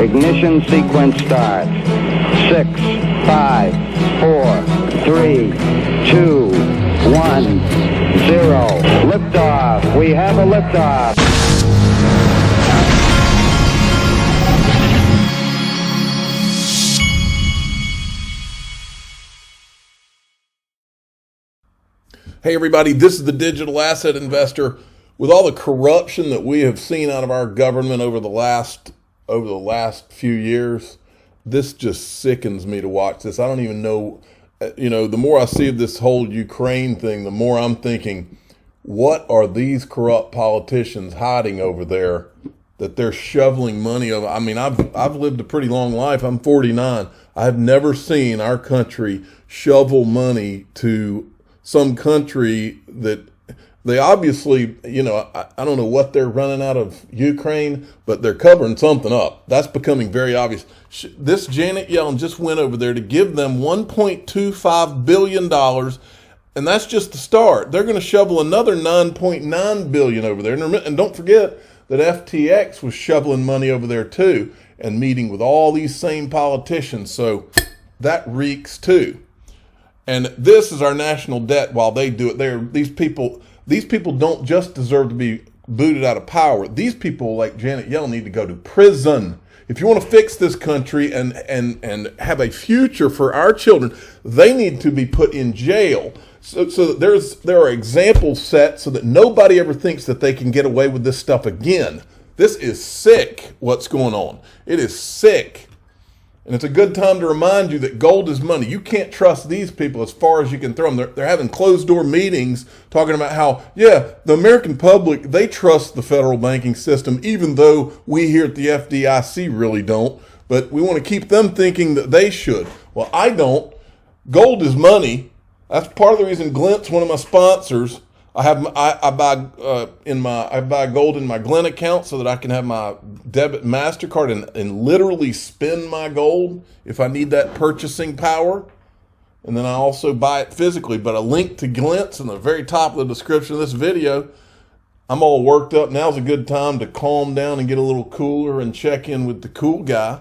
Ignition sequence starts. 6, 5, 4, 3, 2, 1, 0. Liftoff. We have a liftoff. Hey everybody, this is the Digital Asset Investor. With all the corruption that we have seen out of our government over the last few years, this just sickens me to watch this. I don't even know, the more I see of this whole Ukraine thing, the more I'm thinking, what are these corrupt politicians hiding over there that they're shoveling money over? I mean, I've lived a pretty long life. I'm 49. I've never seen our country shovel money to some country that they obviously, I don't know what they're running out of Ukraine, but they're covering something up. That's becoming very obvious. This Janet Yellen just went over there to give them $1.25 billion, and that's just the start. They're going to shovel another $9.9 billion over there. And don't forget that FTX was shoveling money over there too and meeting with all these same politicians. So that reeks too. And this is our national debt while they do it. These people don't just deserve to be booted out of power. These people like Janet Yellen need to go to prison. If you want to fix this country and have a future for our children, they need to be put in jail. So there are examples set so that nobody ever thinks that they can get away with this stuff again. This is sick, what's going on. It is sick. And it's a good time to remind you that gold is money. You can't trust these people as far as you can throw them. They're having closed-door meetings talking about how, the American public, they trust the federal banking system, even though we here at the FDIC really don't. But we want to keep them thinking that they should. Well, I don't. Gold is money. That's part of the reason Glint's one of my sponsors. I buy gold in my Glint account so that I can have my debit MasterCard and literally spend my gold if I need that purchasing power. And then I also buy it physically, but a link to Glint's in the very top of the description of this video. I'm all worked up. Now's a good time to calm down and get a little cooler and check in with the cool guy.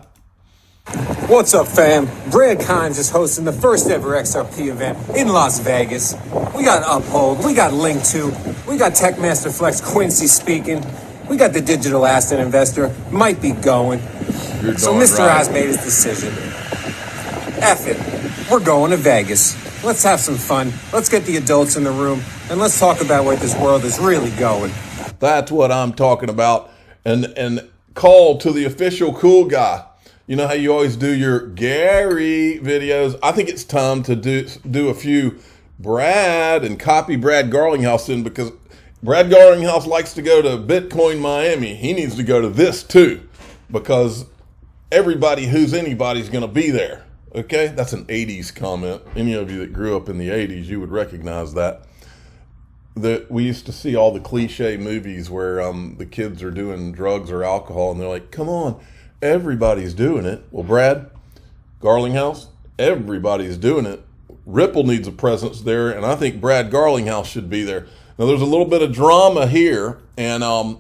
What's up, fam? Brad Kimes is hosting the first ever XRP event in Las Vegas. We got Uphold, we got Link 2, we got Techmaster Flex Quincy speaking, we got the Digital Asset Investor, might be going. So Mr. Right. Oz made his decision. F it, we're going to Vegas. Let's have some fun, let's get the adults in the room, and let's talk about where this world is really going. That's what I'm talking about. And call to the official cool guy. You know how you always do your Gary videos? I think it's time to do a few Brad and copy Brad Garlinghouse in, because Brad Garlinghouse likes to go to Bitcoin Miami. He needs to go to this too, because everybody who's anybody's going to be there. Okay? That's an 80s comment. Any of you that grew up in the 80s, you would recognize that. We used to see all the cliche movies where the kids are doing drugs or alcohol, and they're like, come on, everybody's doing it. Well, Brad Garlinghouse, everybody's doing it. Ripple needs a presence there, and I think Brad Garlinghouse should be there. Now, there's a little bit of drama here, and I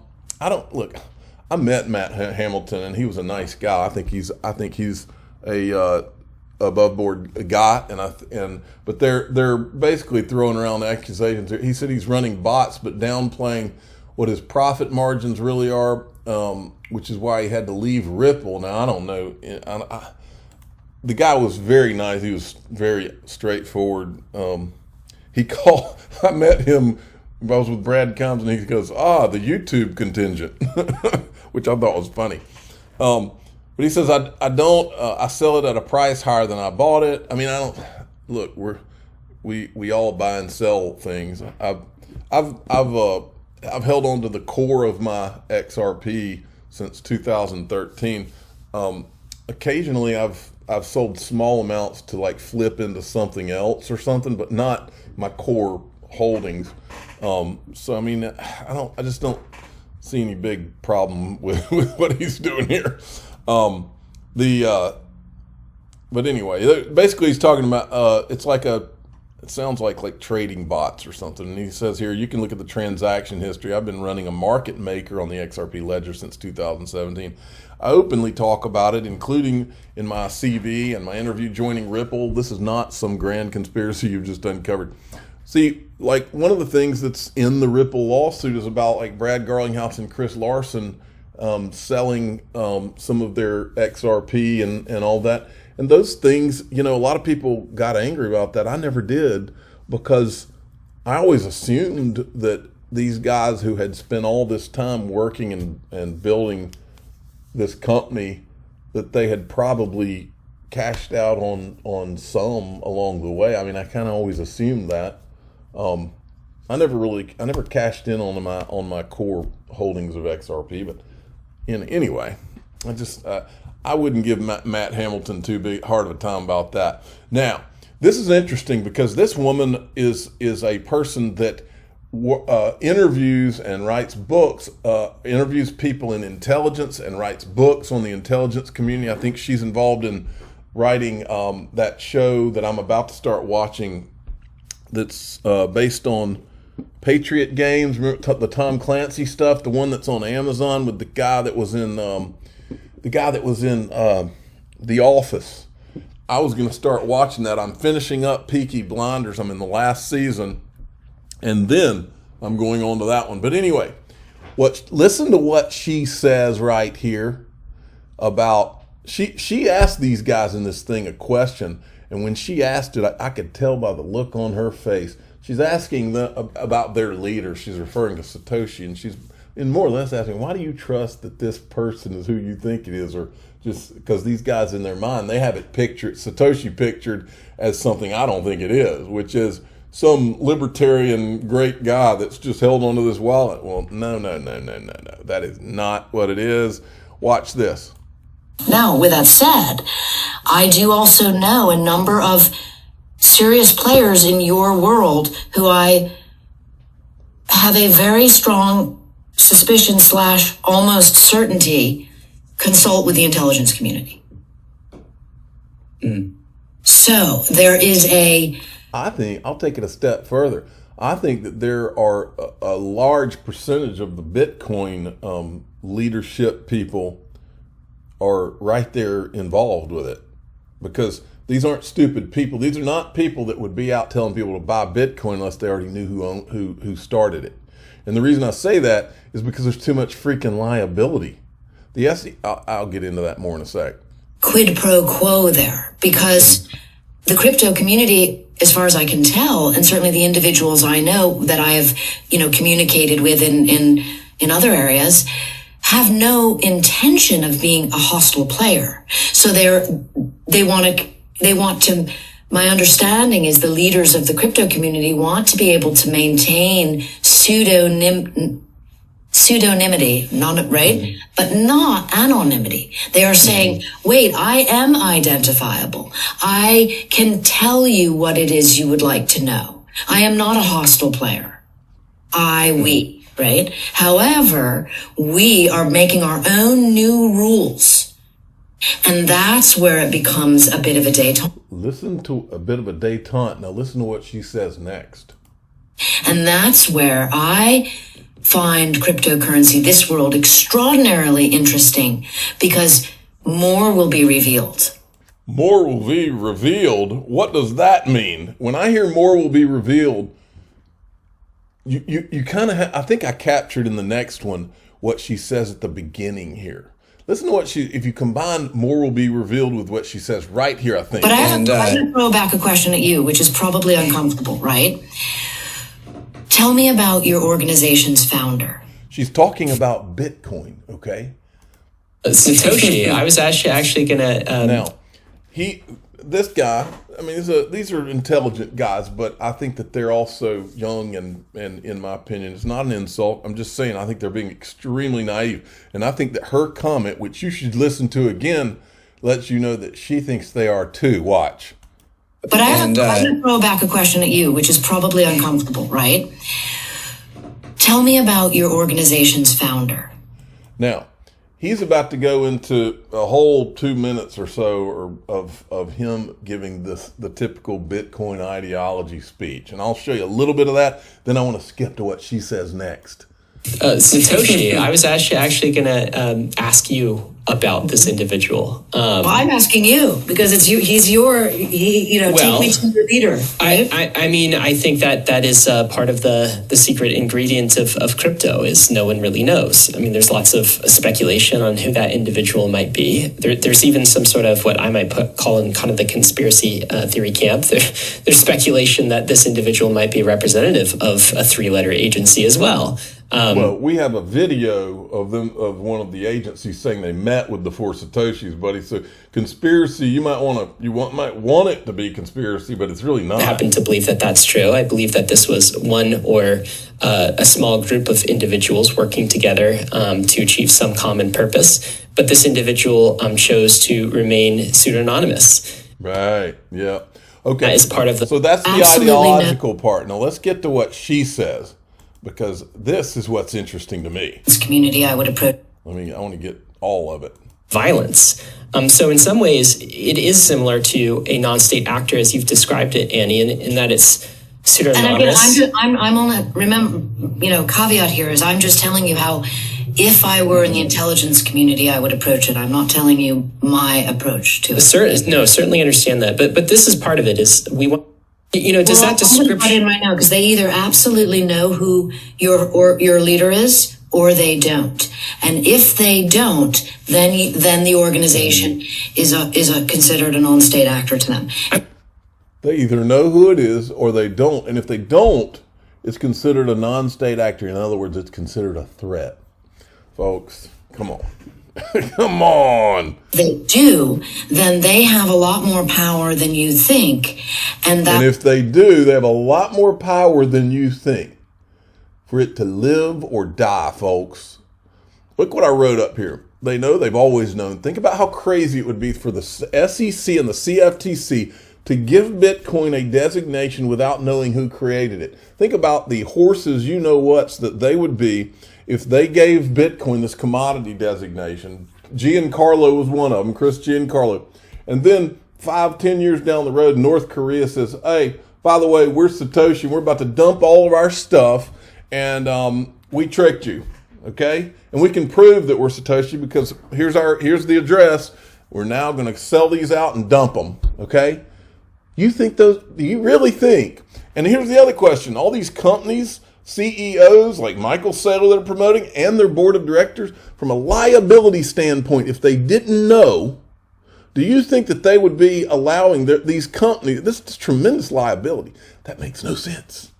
met Matt Hamilton, and he was a nice guy. I think he's a above board guy, but they're basically throwing around accusations. He said he's running bots, but downplaying what his profit margins really are. Which is why he had to leave Ripple. Now, I don't know. The guy was very nice. He was very straightforward. I met him, I was with Brad Combs, and he goes, the YouTube contingent, which I thought was funny. But he says, I sell it at a price higher than I bought it. I mean, we all buy and sell things. I've held on to the core of my XRP since 2013. Occasionally I've sold small amounts to like flip into something else or something, but not my core holdings. So I mean, I just don't see any big problem with what he's doing here. But anyway, basically he's talking about it's like a it sounds like trading bots or something. And he says here, you can look at the transaction history. I've been running a market maker on the XRP ledger since 2017. I openly talk about it, including in my CV and my interview joining Ripple. This is not some grand conspiracy you've just uncovered. See, like one of the things that's in the Ripple lawsuit is about like Brad Garlinghouse and Chris Larson selling some of their XRP and all that. And those things, a lot of people got angry about that. I never did, because I always assumed that these guys who had spent all this time working and building this company, that they had probably cashed out on some along the way. I mean, I kind of always assumed that. I never cashed in on my core holdings of XRP, but anyway, I wouldn't give Matt Hamilton too big hard of a time about that. Now, this is interesting because this woman is a person that interviews and writes books, interviews people in intelligence and writes books on the intelligence community. I think she's involved in writing that show that I'm about to start watching that's based on Patriot Games. Remember the Tom Clancy stuff, the one that's on Amazon with the guy that was in The Office. I was going to start watching that. I'm finishing up Peaky Blinders. I'm in the last season, and then I'm going on to that one. But anyway, listen to what she says right here about, she asked these guys in this thing a question, and when she asked it, I could tell by the look on her face. She's asking about their leader. She's referring to Satoshi, and she's more or less asking, why do you trust that this person is who you think it is? Or just because these guys in their mind, they have it pictured, Satoshi pictured as something I don't think it is, which is some libertarian great guy that's just held onto this wallet. Well, no. That is not what it is. Watch this. Now, with that said, I do also know a number of serious players in your world who I have a very strong suspicion / almost certainty consult with the intelligence community. So there is I think I'll take it a step further. I think that there are a large percentage of the Bitcoin leadership people are right there involved with it, because these aren't stupid people. These are not people that would be out telling people to buy Bitcoin unless they already knew who started it. And the reason I say that is because there's too much freaking liability. I'll get into that more in a sec. Quid pro quo there, because the crypto community, as far as I can tell, and certainly the individuals I know that I have, communicated with in other areas, have no intention of being a hostile player. So they want to, my understanding is the leaders of the crypto community want to be able to maintain pseudonymity, right? But not anonymity. They are saying, wait, I am identifiable. I can tell you what it is you would like to know. I am not a hostile player. We. Right? However, we are making our own new rules. And that's where it becomes a bit of a détente. Listen to a bit of a détente. Now listen to what she says next. And that's where I find cryptocurrency, this world, extraordinarily interesting, because more will be revealed. More will be revealed? What does that mean? When I hear more will be revealed, you kind of I think I captured in the next one what she says at the beginning here. Listen to what if you combine more will be revealed with what she says right here, I think. But I'm going to throw back a question at you, which is probably uncomfortable, right? Tell me about your organization's founder. She's talking about Bitcoin, okay? Satoshi. I was actually going to... Now, this guy, I mean, these are intelligent guys, but I think that they're also young, and in my opinion, it's not an insult. I'm just saying I think they're being extremely naive. And I think that her comment, which you should listen to again, lets you know that she thinks they are too. Watch. But I'm going to throw back a question at you, which is probably uncomfortable, right? Tell me about your organization's founder. Now, He's about to go into a whole 2 minutes or so of him giving the typical Bitcoin ideology speech. And I'll show you a little bit of that. Then I want to skip to what she says next. Satoshi, I was actually going to ask you about this individual. Well, I'm asking you because it's you. He's take me to your leader. Right? I mean, I think that is part of the secret ingredient of crypto is no one really knows. I mean, there's lots of speculation on who that individual might be. There's even some sort of what I might call in kind of the conspiracy theory camp. There's speculation that this individual might be representative of a 3-letter agency as well. Well, we have a video of one of the agencies saying they met with the 4 Satoshis, buddy. So conspiracy, you might want it to be conspiracy, but it's really not. I happen to believe that that's true. I believe that this was one or a small group of individuals working together to achieve some common purpose. But this individual chose to remain pseudonymous. Right. Yeah. Okay. That is part of the. So that's the ideological part. Now let's get to what she says, because this is what's interesting to me. This community, I would approach. I want to get all of it. Violence. So in some ways, it is similar to a non-state actor, as you've described it, Annie, in that it's pseudonymous. And again, I'm only remember, caveat here is I'm just telling you how, if I were in the intelligence community, I would approach it. I'm not telling you my approach to it. Certainly understand that, but this is part of it. Is we want. Does that description? I'm in right now because they either absolutely know who your leader is, or they don't. And if they don't, then the organization is considered a non-state actor to them. They either know who it is or they don't. And if they don't, it's considered a non-state actor. In other words, it's considered a threat. Folks, come on. Come on. They do, then they have a lot more power than you think. And if they do, they have a lot more power than you think for it to live or die, folks. Look what I wrote up here. They know, they've always known. Think about how crazy it would be for the SEC and the CFTC to give Bitcoin a designation without knowing who created it. Think about the horses you-know-whats that they would be if they gave Bitcoin this commodity designation. Giancarlo was one of them, Chris Giancarlo. And then 5-10 years down the road, North Korea says, hey, by the way, we're Satoshi. We're about to dump all of our stuff, and we tricked you, okay? And we can prove that we're Satoshi because here's the address. We're now going to sell these out and dump them, okay? Do you really think? And here's the other question. All these companies, CEOs like Michael Saylor that are promoting, and their board of directors, from a liability standpoint, if they didn't know, do you think that they would be allowing these companies, this is tremendous liability? That makes no sense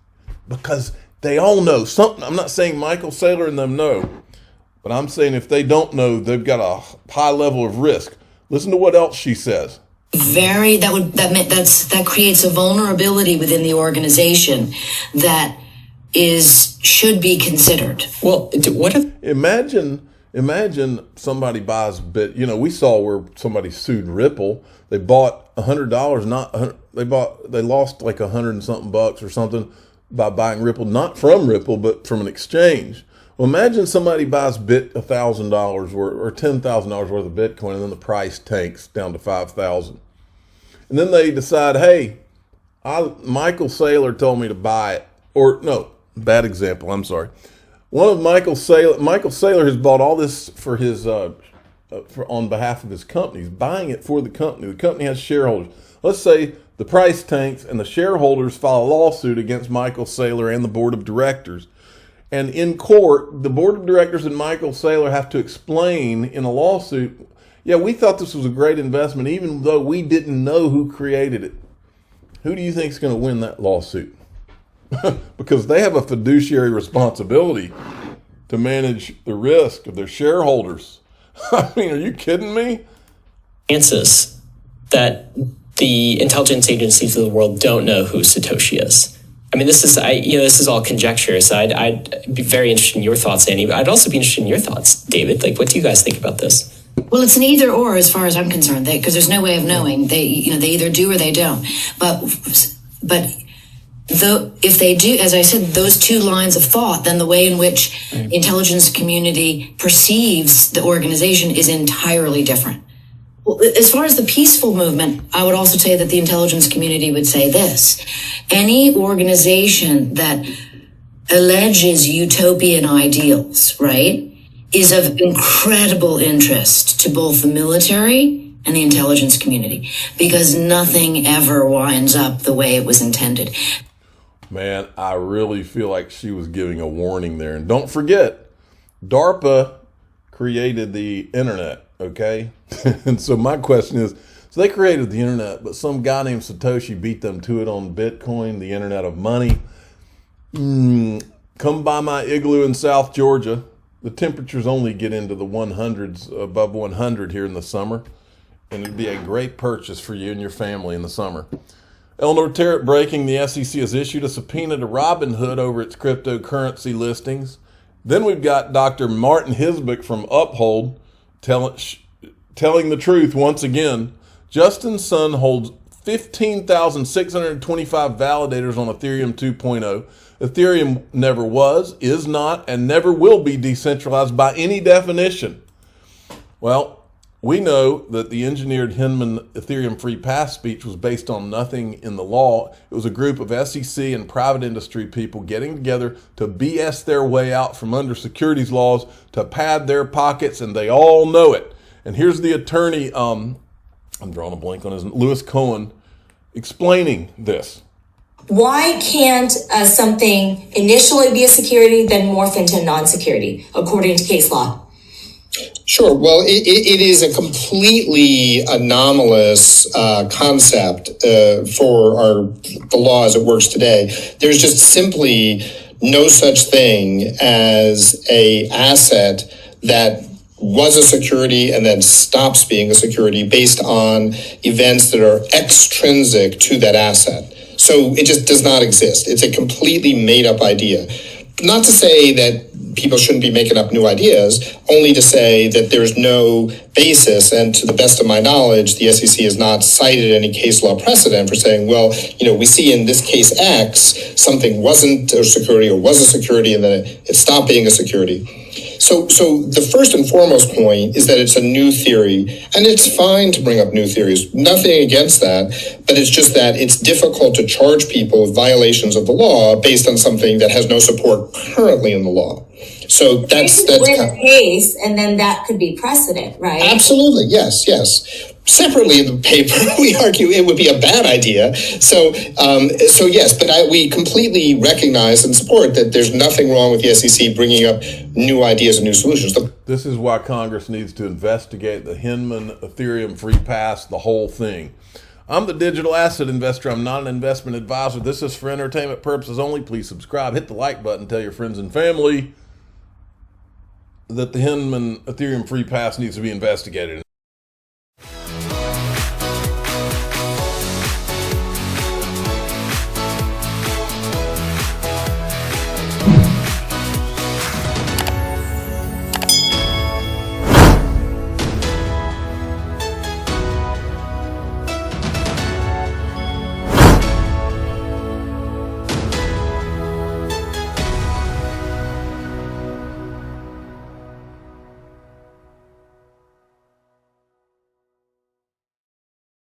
because they all know something. I'm not saying Michael Saylor and them know, but I'm saying if they don't know, they've got a high level of risk. Listen to what else she says. That creates a vulnerability within the organization that should be considered. Well, what if imagine somebody buys we saw where somebody sued Ripple. They bought $100, they lost like $100 and something bucks or something by buying Ripple, not from Ripple, but from an exchange. Well, imagine somebody buys $1,000 or $10,000 worth of Bitcoin, and then the price tanks down to $5,000. And then they decide, hey, Michael Saylor told me to buy it. Or no, bad example, I'm sorry. Michael Saylor has bought all this for his on behalf of his company. He's buying it for the company. The company has shareholders. Let's say the price tanks and the shareholders file a lawsuit against Michael Saylor and the board of directors. And in court, the board of directors and Michael Saylor have to explain in a lawsuit, yeah, we thought this was a great investment, even though we didn't know who created it. Who do you think is going to win that lawsuit? Because they have a fiduciary responsibility to manage the risk of their shareholders. I mean, are you kidding me? Chances that the intelligence agencies of the world don't know who Satoshi is. I mean, this is all conjecture. So I'd be very interested in your thoughts, Annie. But I'd also be interested in your thoughts, David. Like, what do you guys think about this? Well, it's an either or as far as I'm concerned, because there's no way of knowing. They either do or they don't. But though, if they do, as I said, those two lines of thought, then the way in which the intelligence community perceives the organization is entirely different. Well, as far as the peaceful movement, I would also say that the intelligence community would say this. Any organization that alleges utopian ideals, right, is of incredible interest to both the military and the intelligence community, because nothing ever winds up the way it was intended. Man, I really feel like she was giving a warning there. And don't forget, DARPA created the internet, okay? And so my question is, so they created the internet, but some guy named Satoshi beat them to it on Bitcoin, the internet of money. Come by my igloo in South Georgia. The temperatures only get into the 100s, above 100 here in the summer. And it'd be a great purchase for you and your family in the summer. Eleanor Terrett breaking, the SEC has issued a subpoena to Robinhood over its cryptocurrency listings. Then we've got Dr. Martin Hisbick from Uphold telling the truth once again. Justin Sun holds 15,625 validators on Ethereum 2.0. Ethereum never was, is not, and never will be decentralized by any definition. Well, we know that the engineered Hinman Ethereum Free Pass speech was based on nothing in the law. It was a group of SEC and private industry people getting together to BS their way out from under securities laws to pad their pockets, and they all know it. And here's the attorney, I'm drawing a blank on his, Lewis Cohen, explaining this. Why can't something initially be a security, then morph into non-security, according to case law? Sure. Well, it is a completely anomalous concept for the law as it works today. There's just simply no such thing as a asset that was a security and then stops being a security based on events that are extrinsic to that asset. So it just does not exist. It's a completely made up idea. Not to say that people shouldn't be making up new ideas, only to say that there's no basis. And to the best of my knowledge, the SEC has not cited any case law precedent for saying, well, we see in this case X, something wasn't a security or was a security and then it stopped being a security. So the first and foremost point is that it's a new theory, and it's fine to bring up new theories. Nothing against that, but it's just that it's difficult to charge people with violations of the law based on something that has no support currently in the law. So that's win a case, and then that could be precedent, right? Absolutely, yes. Separately in the paper, we argue it would be a bad idea. So yes, but we completely recognize and support that there's nothing wrong with the SEC bringing up new ideas and new solutions. This is why Congress needs to investigate the Hinman Ethereum Free Pass, the whole thing. I'm the digital asset investor. I'm not an investment advisor. This is for entertainment purposes only. Please subscribe, hit the like button, tell your friends and family that the Hinman Ethereum Free Pass needs to be investigated.